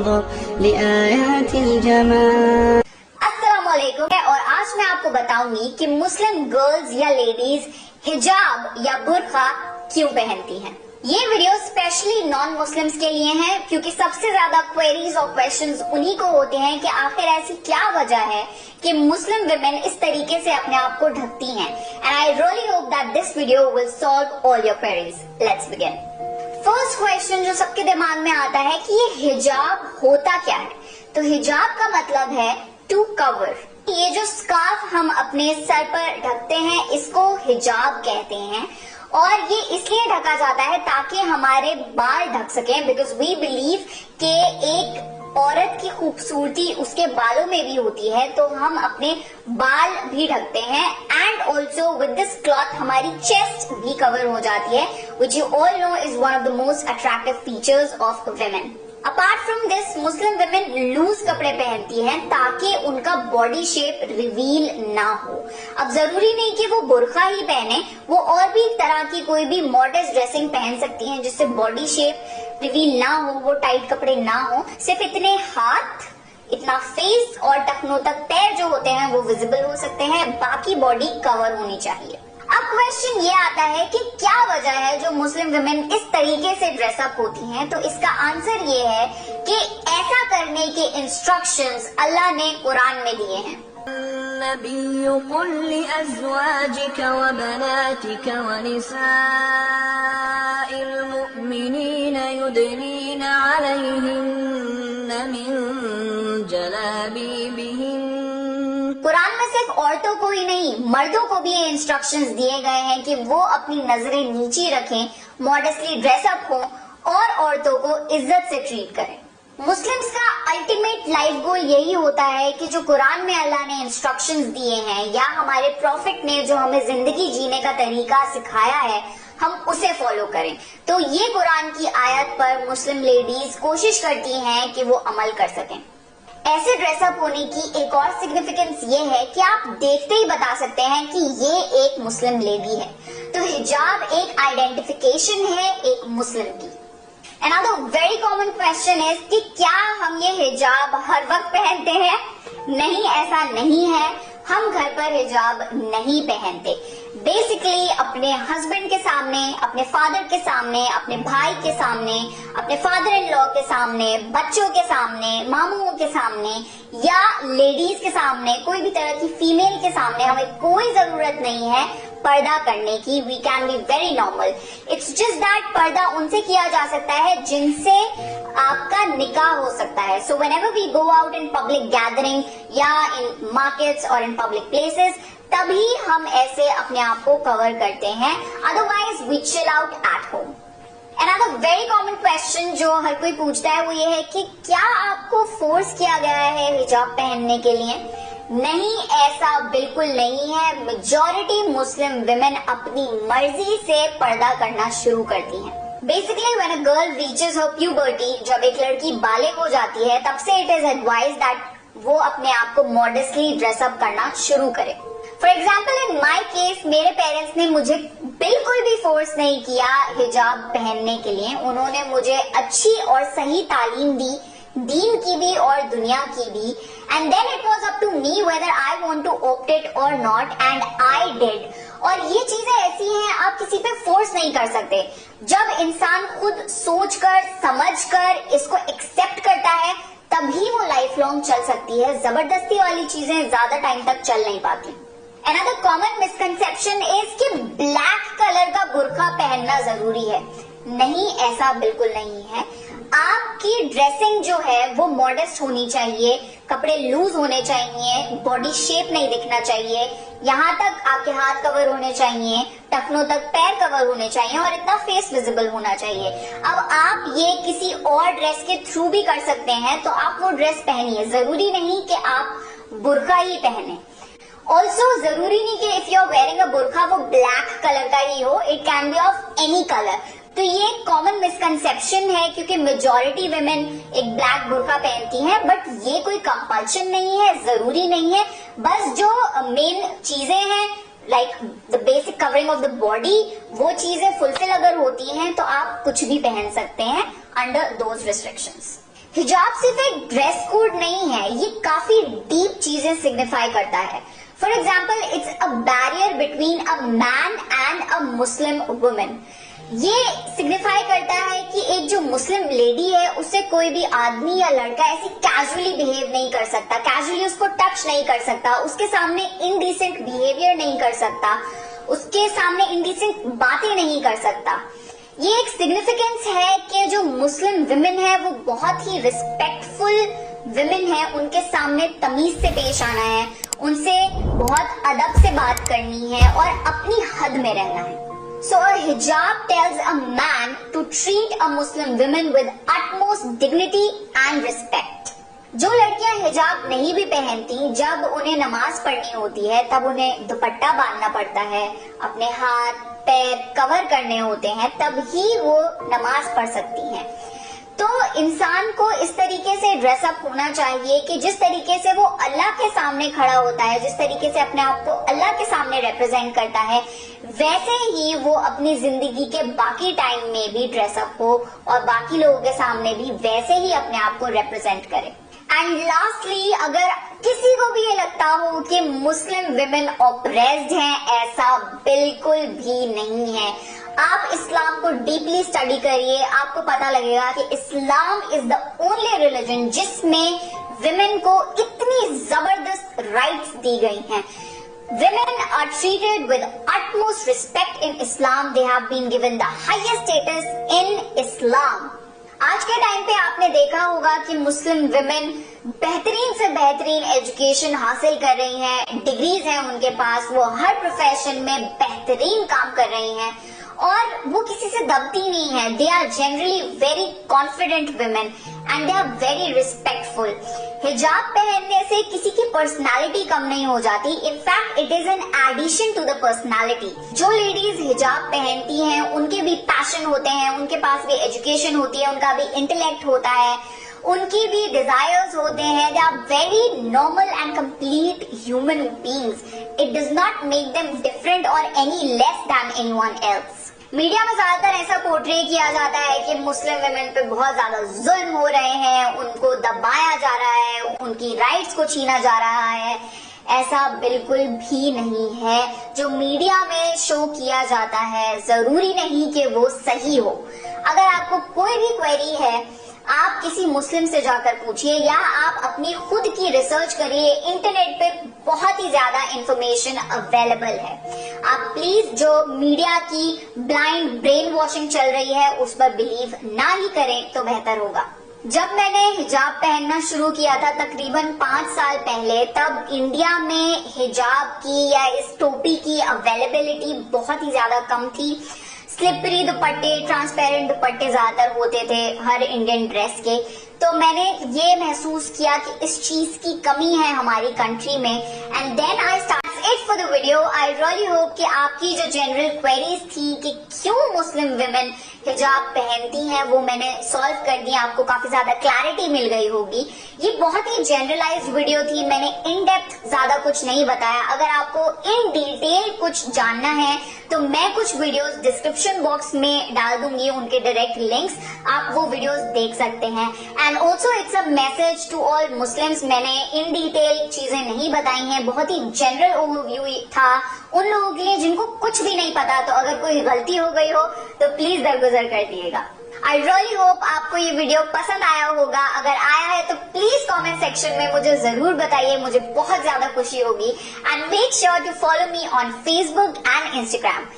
लिआयातिल जमाल। अस्सलामुअलैकुम। और आज मैं आपको बताऊंगी कि मुस्लिम गर्ल्स या लेडीज हिजाब या बुर्का क्यों पहनती हैं। ये वीडियो स्पेशली नॉन मुस्लिम्स के लिए है क्योंकि सबसे ज्यादा क्वेरीज और क्वेश्चंस उन्हीं को होते हैं कि आखिर ऐसी क्या वजह है कि मुस्लिम विमेन इस तरीके से अपने आप को ढकती हैं। And I really hope that this video will solve all your queries. Let's begin. First question जो सबके दिमाग में आता है कि ये हिजाब होता क्या है। तो हिजाब का मतलब है टू कवर। ये जो स्कार्फ हम अपने सर पर ढकते हैं इसको हिजाब कहते हैं और ये इसलिए ढका जाता है ताकि हमारे बाल ढक सकें, बिकॉज वी बिलीव कि एक औरत की खूबसूरती उसके बालों में भी होती है, तो हम अपने बाल भी ढकते हैं। And also with this cloth हमारी चेस्ट भी कवर हो जाती है, which you all know is one of the most attractive features of women. Apart from this Muslim women loose कपड़े पहनती हैं ताकि उनका बॉडी शेप रिवील ना हो। अब जरूरी नहीं कि वो बुर्का ही पहने, वो और भी तरह की कोई भी मॉडर्न ड्रेसिंग पहन सकती हैं जिससे बॉडी शेप रिवील ना हो, वो टाइट कपड़े ना हो। सिर्फ इतने हाथ, इतना फेस और टखनों तक पैर जो होते हैं वो विजिबल हो सकते हैं, बाकी बॉडी कवर होनी चाहिए। अब क्वेश्चन ये आता है कि क्या वजह है जो मुस्लिम विमेन इस तरीके से ड्रेसअप होती हैं। तो इसका आंसर ये है कि ऐसा करने के इंस्ट्रक्शंस अल्लाह ने कुरान में दिए हैं। नबिय्यु कुल लिअज़वाजिक व बनातिक व निसाइल मुमिनीन युदनीना अलैहिन्ना मिन जलाबिबिहिन। कुरान में सिर्फ औरतों को ही नहीं मर्दों को भी ये इंस्ट्रक्शंस दिए गए हैं कि वो अपनी नजरें नीची रखें, मॉडेस्टली ड्रेसअप हो और औरतों को इज्जत से ट्रीट करें। मुस्लिम्स का अल्टीमेट लाइफ गोल यही होता है कि जो कुरान में अल्लाह ने इंस्ट्रक्शंस दिए हैं या हमारे प्रॉफिट ने जो हमें जिंदगी जीने का तरीका सिखाया है हम उसे फॉलो करें। तो ये कुरान की आयत पर मुस्लिम लेडीज कोशिश करती हैं कि वो अमल कर सकें। ऐसे ड्रेसअप होने की एक और सिग्निफिकेंस ये है कि आप देखते ही बता सकते हैं कि ये एक मुस्लिम लेडी है। तो हिजाब एक आइडेंटिफिकेशन है एक मुस्लिम की। Another very common question is कि क्या हम ये हिजाब हर वक्त पहनते हैं? नहीं, ऐसा नहीं है। हम घर पर हिजाब नहीं पहनते। बेसिकली अपने हस्बैंड के सामने, अपने फादर के सामने, अपने भाई के सामने, अपने फादर इन लॉ के सामने, बच्चों के सामने, मामूओं के सामने या लेडीज के सामने, कोई भी तरह की फीमेल के सामने हमें कोई जरूरत नहीं है पर्दा करने की। We can be very normal. It's just that पर्दा उनसे किया जा सकता है जिनसे आपका निकाह हो सकता है। So whenever we go out in public gathering या इन मार्केट्स और इन पब्लिक प्लेसेस तभी हम ऐसे अपने आप को कवर करते हैं, otherwise we chill out at home. Another very common question जो हर कोई पूछता है वो ये है कि क्या आपको फोर्स किया गया है हिजाब पहनने के लिए? नहीं, ऐसा बिल्कुल नहीं है। मेजॉरिटी मुस्लिम विमेन अपनी मर्जी से पर्दा करना शुरू करती हैं। Basically when a girl reaches her puberty, जब एक लड़की बालिग हो जाती है तब से इट इज एडवाइज दैट वो अपने आप को मॉडेस्टली ड्रेसअप करना शुरू करे। For example in my case मेरे पेरेंट्स ने मुझे बिल्कुल भी फोर्स नहीं किया हिजाब पहनने के लिए। उन्होंने मुझे अच्छी और सही तालीम दी, दीन की भी और दुनिया की भी। And then it was up to me whether I want to opt it और नॉट, एंड आई डिड। और ये चीजें ऐसी हैं आप किसी पे फोर्स नहीं कर सकते। जब इंसान खुद सोचकर समझकर इसको एक्सेप्ट करता है तभी वो लाइफ लॉन्ग चल सकती है। जबरदस्ती वाली चीजें ज्यादा टाइम तक चल नहीं पाती। Another common misconception is कि ब्लैक कलर का बुर्का पहनना जरूरी है। नहीं, ऐसा बिल्कुल नहीं है। आपकी ड्रेसिंग जो है वो मॉडेस्ट होनी चाहिए, कपड़े लूज होने चाहिए, बॉडी शेप नहीं दिखना चाहिए, यहाँ तक आपके हाथ कवर होने चाहिए, टखनों तक पैर कवर होने चाहिए और इतना फेस विजिबल होना चाहिए। अब आप ये किसी और ड्रेस के थ्रू भी कर सकते हैं तो आप वो ड्रेस पहनिए, जरूरी नहीं कि आप बुर्का ही पहने। ऑल्सो जरूरी नहीं कि if you are wearing a burqa वो ब्लैक कलर का ही हो, it can be of any colour. तो ये कॉमन मिसकंसेप्शन है क्योंकि मेजॉरिटी विमेन एक ब्लैक बुर्का पहनती हैं, बट ये कोई कंपल्शन नहीं है, जरूरी नहीं है। बस जो मेन चीजें हैं like the basic covering of the body, वो चीजें फुलफिल अगर होती हैं तो आप कुछ भी पहन सकते हैं अंडर दोज रिस्ट्रिक्शंस। हिजाब सिर्फ एक ड्रेस कोड नहीं है, ये काफी डीप चीजें सिग्निफाई करता है। For example, it's a barrier between a man and a Muslim women. ये सिग्निफाई करता है कि एक जो मुस्लिम लेडी है उससे कोई भी आदमी या लड़का ऐसी कैजुअली बिहेव नहीं कर सकता, कैजुअली उसको टच नहीं कर सकता, उसके सामने इनडिसेंट बिहेवियर नहीं कर सकता, उसके सामने इनडिसेंट बातें नहीं कर सकता। ये एक सिग्निफिकेंस है कि जो मुस्लिम विमेन है वो बहुत ही रिस्पेक्टफुल विमेन है, उनके सामने तमीज से पेश आना है, उनसे बहुत अदब से बात करनी है और अपनी हद में रहना है। So a hijab tells a man to treat a Muslim woman with utmost dignity and respect. जो लड़कियां हिजाब नहीं भी पहनती, जब उन्हें नमाज पढ़नी होती है तब उन्हें दुपट्टा बांधना पड़ता है, अपने हाथ पैर कवर करने होते हैं, तब ही वो नमाज पढ़ सकती हैं। तो इंसान को इस तरीके से ड्रेसअप होना चाहिए कि जिस तरीके से वो अल्लाह के सामने खड़ा होता है, जिस तरीके से अपने आप को अल्लाह के सामने रिप्रेजेंट करता है, वैसे ही वो अपनी जिंदगी के बाकी टाइम में भी ड्रेसअप हो और बाकी लोगों के सामने भी वैसे ही अपने आप को रिप्रेजेंट करे। एंड लास्टली, अगर किसी को भी ये लगता हो कि मुस्लिम विमेन ऑप्रेस्ड हैं, ऐसा बिल्कुल भी नहीं है। आप इस्लाम को डीपली स्टडी करिए, आपको पता लगेगा कि Islam is the only religion जिसमें विमेन को इतनी जबरदस्त राइट्स दी गई हैं। Women are treated with utmost respect in Islam. They have been given the highest status in Islam. आज के टाइम पे आपने देखा होगा कि मुस्लिम विमेन बेहतरीन से बेहतरीन एजुकेशन हासिल कर रही हैं, डिग्रीज हैं उनके पास, वो हर प्रोफेशन में बेहतरीन काम कर रही हैं और वो किसी से दबती नहीं है। They are generally very confident women and they are very respectful. हिजाब पहनने से किसी की पर्सनालिटी कम नहीं हो जाती, in fact it is an addition to the personality. जो लेडीज हिजाब पहनती हैं उनके भी पैशन होते हैं, उनके पास भी एजुकेशन होती है, उनका भी इंटेलेक्ट होता है, उनकी भी डिजायर्स होते हैं। They are very normal and complete human beings. It does not make them different or any less than anyone else. Media में ज्यादातर ऐसा पोर्ट्रे किया जाता है कि मुस्लिम वुमेन पे बहुत ज्यादा जुल्म हो रहे हैं, उनको दबाया जा रहा है, उनकी राइट्स को छीना जा रहा है। ऐसा बिल्कुल भी नहीं है। जो मीडिया में शो किया जाता है जरूरी नहीं कि वो सही हो। अगर आपको कोई भी क्वेरी है, आप किसी मुस्लिम से जाकर पूछिए या आप अपनी खुद की रिसर्च करिए। इंटरनेट पे बहुत ही ज्यादा इंफॉर्मेशन अवेलेबल है। आप प्लीज जो मीडिया की ब्लाइंड ब्रेन वॉशिंग चल रही है उस पर बिलीव ना ही करें तो बेहतर होगा। जब मैंने हिजाब पहनना शुरू किया था तकरीबन 5 साल पहले, तब इंडिया में हिजाब की या इस टोपी की अवेलेबिलिटी बहुत ही ज्यादा कम थी। स्लिपरी दुपट्टे, ट्रांसपेरेंट दुपट्टे ज्यादातर होते थे हर इंडियन ड्रेस के। तो मैंने ये महसूस किया कि इस चीज की कमी है हमारी कंट्री में। And then I start it for the video. I really hope कि आपकी जो जनरल क्वेरीज थी कि क्यों मुस्लिम विमेन हिजाब पहनती हैं वो मैंने सॉल्व कर दी, आपको काफी ज्यादा क्लैरिटी मिल गई होगी। ये बहुत ही जनरलाइज्ड वीडियो थी, मैंने इन डेप्थ ज्यादा कुछ नहीं बताया। अगर आपको इन डिटेल कुछ जानना है तो मैं कुछ वीडियोस डिस्क्रिप्शन बॉक्स में डाल दूंगी, उनके डायरेक्ट लिंक्स, आप वो वीडियोस देख सकते हैं। And also it's a message to all Muslims. मैंने इन डिटेल चीजें नहीं बताई हैं, बहुत ही जनरल ओवरव्यू था उन लोगों के लिए जिनको कुछ भी नहीं पता। तो अगर कोई गलती हो गई हो तो प्लीज दरगुजर कर दिएगा। आई रियली होप आपको ये वीडियो पसंद आया होगा। अगर आया है तो प्लीज कमेंट सेक्शन में मुझे जरूर बताइए, मुझे बहुत ज्यादा खुशी होगी। And make sure to follow me on Facebook and Instagram.